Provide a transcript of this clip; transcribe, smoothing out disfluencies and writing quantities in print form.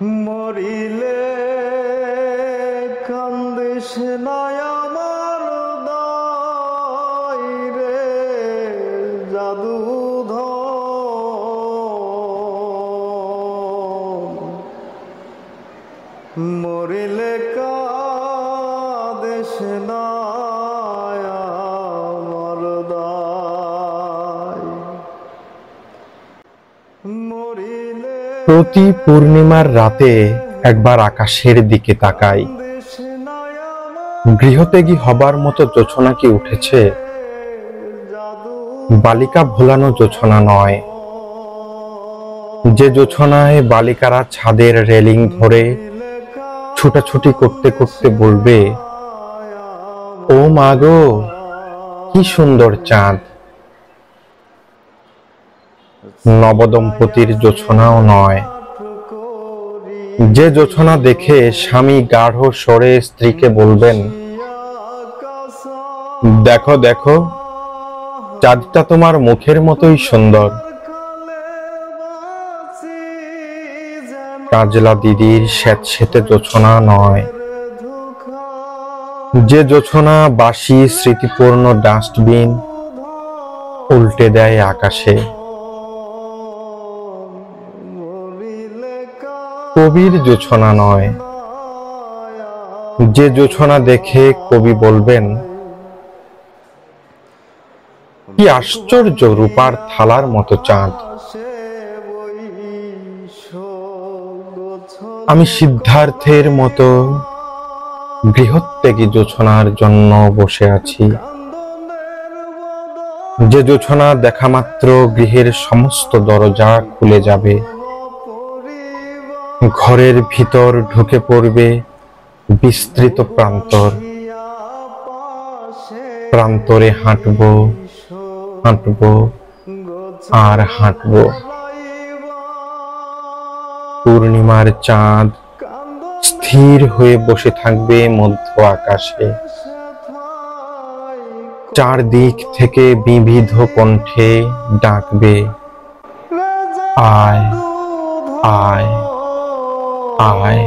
মরিলে কান্দিস না আমার দায় রে জাদুধর, মরিলে কাঁদিস না আমার দায়। প্রতি পূর্ণিমার রাতে একবার আকাশের দিকে তাকাই, গৃহত্যাগী হবার মতো জোছনা কি উঠেছে? বালিকা ভোলানো জোছনা নয়, যে জোছনায় বালিকারা ছাদের রেলিং ধরে ছুটাছুটি করতে করতে বলবে, ও মা গো কি সুন্দর চাঁদ। নবদম্পতির জোছনাও নয়, যে জোছনা দেখে স্বামী গাঢ় স্বরে স্ত্রীকে বলবেন, দেখো দেখো চাঁদটা তোমার মুখের মতোই সুন্দর। কাজলা দিদির স্যাঁতসেঁতে জোছনা নয়, যে জোছনা বাসি স্মৃতিপূর্ণ ডাস্টবিন উল্টে দেয় আকাশে। কবির জোছনা নয়, যে জোছনা দেখে কবি বলবেন, কি আশ্চর্য রূপার থালার মতো চাঁদ। আমি সিদ্ধার্থের মতো গৃহত্যাগী জোছনার জন্য বসে আছি, যে জোছনা দেখা মাত্র গৃহের সমস্ত দরজা খুলে যাবে, ঘরের ভিতর ঢুকে পড়বে বিস্তৃত প্রান্তর। প্রান্তরে হাঁটবো হাঁটবো আর হাঁটবো। পূর্ণিমার চাঁদ স্থির হয়ে বসে থাকবে মধ্য আকাশে, চারদিক থেকে বিবিধ কণ্ঠে ডাকবে, আয় আয় আয়।